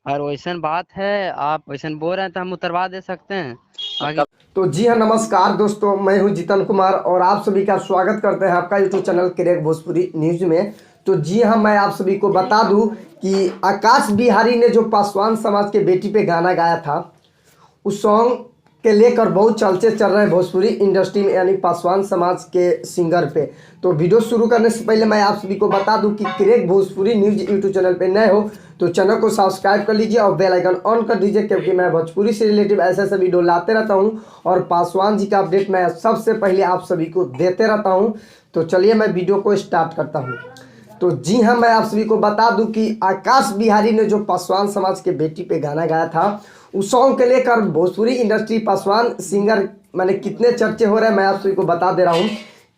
और वैसन बात है, आप वैसन बोल रहे हैं तो हम उतरवा दे सकते हैं आगे। तो जी हाँ, नमस्कार दोस्तों, मैं हूं जितन कुमार और आप सभी का स्वागत करते हैं आपका YouTube channel crack Bhojpuri news में। तो जी हाँ, मैं आप सभी को बता दूं कि आकाश बिहारी ने जो पासवान समाज के बेटी पे गाना गाया था, उस सॉन्ग के लेकर बहुत चर्चे चल रहे हैं भोजपुरी इंडस्ट्री में, यानी पासवान समाज के सिंगर पे। तो वीडियो शुरू करने से पहले मैं आप सभी को बता दूं कि crack Bhojpuri news YouTube channel पे नए हो तो चैनल को सब्सक्राइब कर लीजिए और बेल आइकन ऑन कर दीजिए, क्योंकि मैं भोजपुरी से रिलेटिव ऐसे ऐसे वीडियो लाते रहता हूं और पासवान जी का अपडेट मैं सबसे पहले आप सभी को देते रहता हूं। तो चलिए मैं वीडियो को स्टार्ट करता हूँ। तो जी हाँ, मैं आप सभी को बता दूं कि आकाश बिहारी ने जो पासवान समाज के बेटी पे गाना गाया था, उस सॉन्ग के लेकर भोजपुरी इंडस्ट्री पासवान सिंगर माने कितने चर्चे हो रहे हैं मैं आप सभी को बता दे रहा हूँ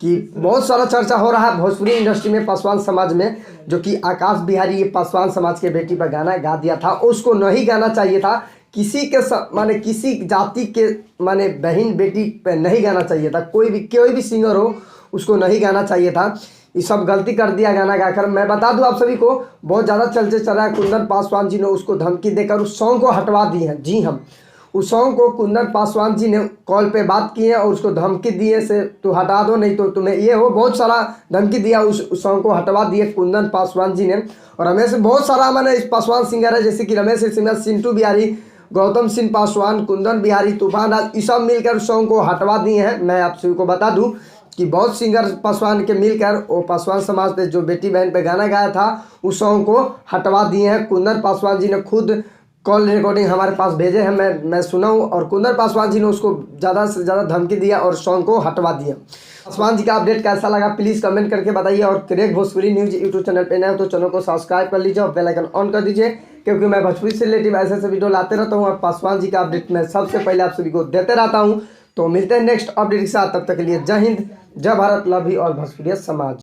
कि बहुत सारा चर्चा हो रहा है भोजपुरी इंडस्ट्री में पासवान समाज में, जो कि आकाश बिहारी ये पासवान समाज के बेटी पर गाना गा दिया था। उसको नहीं गाना चाहिए था, किसी के माने किसी जाति के माने बहन बेटी पे नहीं गाना चाहिए था। कोई भी सिंगर हो उसको नहीं गाना चाहिए था। ये सब गलती कर दिया गाना गाकर। मैं बता दूं आप सभी को, बहुत ज़्यादा चर्चे चल रहा है, कुंदन पासवान जी ने उसको धमकी देकर उस सॉन्ग को हटवा दी है। जी हम उस सॉन्ग को कुंदन पासवान जी ने कॉल पे बात की है और उसको धमकी दिए से तू हटा दो, नहीं तो तुम्हें ये हो, बहुत सारा धमकी दिया। उस सॉन्ग को हटवा दिए कुंदन पासवान जी ने। और रमेश बहुत सारा मैंने इस पासवान सिंगर है, जैसे कि रमेश सिंह, सिंटू बिहारी, गौतम सिंह पासवान, कुंदन बिहारी, तूफान राज, ये सब मिलकर उस सॉन्ग को हटवा दिए हैं। मैं आप सभी को बता दूं कि बहुत सिंगर पासवान के मिलकर वो पासवान समाज पे जो बेटी बहन पे गाना गाया था, उस सॉन्ग को हटवा दिए हैं। कुंदन पासवान जी ने खुद कॉल रिकॉर्डिंग हमारे पास भेजे हैं, मैं सुना हूँ, और कुंदन पासवान जी ने उसको ज़्यादा से ज़्यादा धमकी दिया और सॉन्ग को हटवा दिया। पासवान जी का अपडेट कैसा लगा प्लीज़ कमेंट करके बताइए। और crack Bhojpuri news YouTube channel पे नए हो तो चैनल को सब्सक्राइब कर लीजिए और बेल आइकन ऑन कर दीजिए, क्योंकि मैं भोजपुरी से रिलेटिव ऐसे ऐसे वीडियो लाते रहता हूँ और पासवान जी का अपडेट मैं सबसे पहले आप सभी को देते रहता हूँ। तो मिलते हैं नेक्स्ट अपडेट के साथ, तब तक के लिए जय हिंद, जय भारत, लव यू और भोजपुरी समाज।